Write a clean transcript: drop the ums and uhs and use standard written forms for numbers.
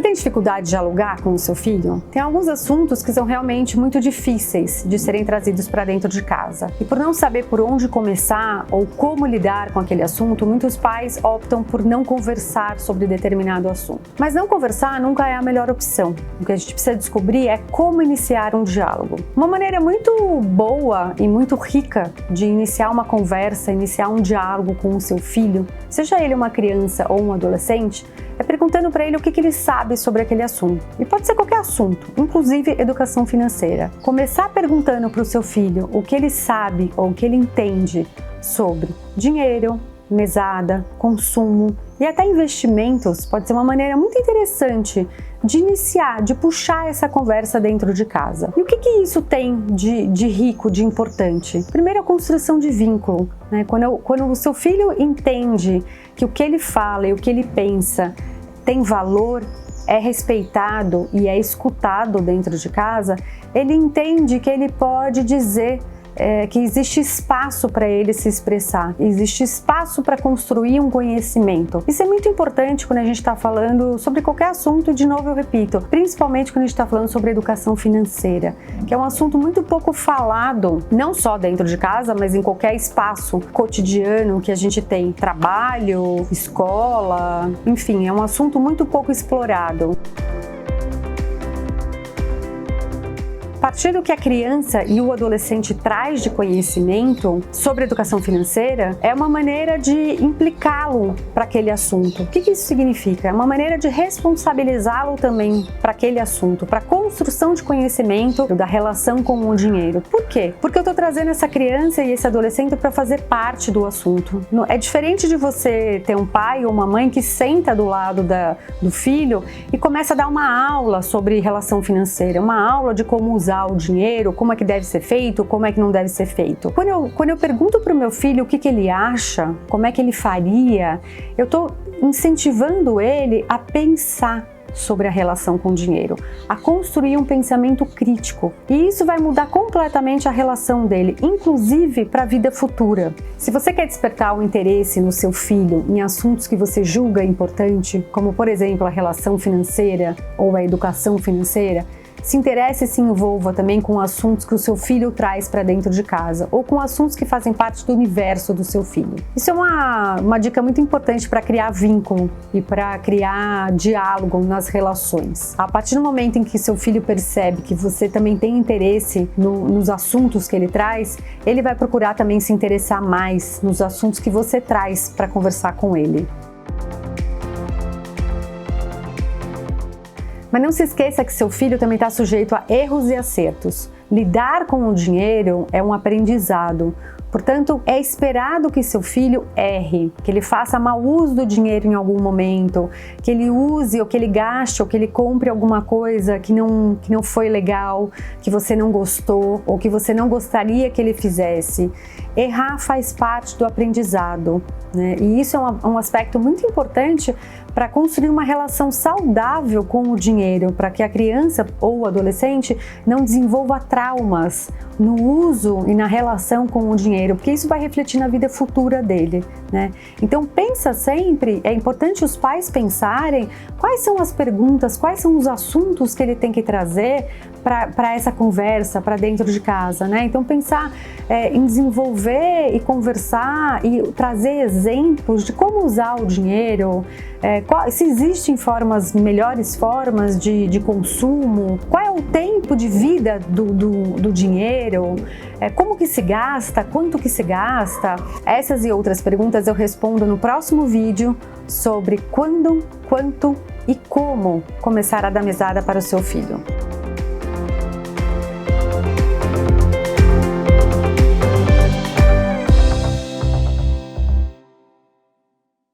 tem dificuldade de dialogar com o seu filho? Tem alguns assuntos que são realmente muito difíceis de serem trazidos para dentro de casa. E por não saber por onde começar ou como lidar com aquele assunto, muitos pais optam por não conversar sobre determinado assunto. Mas não conversar nunca é a melhor opção. O que a gente precisa descobrir é como iniciar um diálogo. Uma maneira muito boa e muito rica de iniciar uma conversa, iniciar um diálogo com o seu filho, seja ele uma criança ou um adolescente, é perguntando para ele o que ele sabe sobre aquele assunto. E pode ser qualquer assunto, inclusive educação financeira. Começar perguntando para o seu filho o que ele sabe ou o que ele entende sobre dinheiro, mesada, consumo e até investimentos pode ser uma maneira muito interessante de iniciar, de puxar essa conversa dentro de casa. E o que isso tem de rico, de importante? Primeiro, a construção de vínculo, né? Quando o seu filho entende que o que ele fala e o que ele pensa tem valor, é respeitado e é escutado dentro de casa, ele entende que ele pode dizer que existe espaço para ele se expressar, existe espaço para construir um conhecimento. Isso é muito importante quando a gente está falando sobre qualquer assunto, e de novo eu repito, principalmente quando a gente está falando sobre educação financeira, que é um assunto muito pouco falado, não só dentro de casa, mas em qualquer espaço cotidiano que a gente tem, trabalho, escola, enfim, é um assunto muito pouco explorado. A partir do que a criança e o adolescente traz de conhecimento sobre educação financeira, é uma maneira de implicá-lo para aquele assunto. O que isso significa? É uma maneira de responsabilizá-lo também para aquele assunto, para a construção de conhecimento da relação com o dinheiro. Por quê? Porque eu estou trazendo essa criança e esse adolescente para fazer parte do assunto. É diferente de você ter um pai ou uma mãe que senta do lado do filho e começa a dar uma aula sobre relação financeira, uma aula de como usar o dinheiro, como é que deve ser feito, como é que não deve ser feito. Quando eu pergunto para o meu filho o que ele acha, como é que ele faria, eu estou incentivando ele a pensar sobre a relação com o dinheiro, a construir um pensamento crítico. E isso vai mudar completamente a relação dele, inclusive para a vida futura. Se você quer despertar o interesse no seu filho em assuntos que você julga importante, como por exemplo a relação financeira ou a educação financeira, se interesse e se envolva também com assuntos que o seu filho traz para dentro de casa ou com assuntos que fazem parte do universo do seu filho. Isso é uma dica muito importante para criar vínculo e para criar diálogo nas relações. A partir do momento em que seu filho percebe que você também tem interesse nos assuntos que ele traz, ele vai procurar também se interessar mais nos assuntos que você traz para conversar com ele. Mas não se esqueça que seu filho também está sujeito a erros e acertos. Lidar com o dinheiro é um aprendizado. Portanto, é esperado que seu filho erre, que ele faça mau uso do dinheiro em algum momento, que ele use ou que ele gaste ou que ele compre alguma coisa que não foi legal, que você não gostou ou que você não gostaria que ele fizesse. Errar faz parte do aprendizado, né? E isso é um aspecto muito importante para construir uma relação saudável com o dinheiro, para que a criança ou o adolescente não desenvolva traumas no uso e na relação com o dinheiro, porque isso vai refletir na vida futura dele, né? Então pensa sempre, é importante os pais pensarem quais são as perguntas, quais são os assuntos que ele tem que trazer para essa conversa, para dentro de casa, né? Então pensar em desenvolver e conversar e trazer exemplos de como usar o dinheiro, se existem melhores formas de consumo, qual é o tempo de vida do dinheiro, como que se gasta, quanto que se gasta. Essas e outras perguntas eu respondo no próximo vídeo sobre quando, quanto e como começar a dar mesada para o seu filho.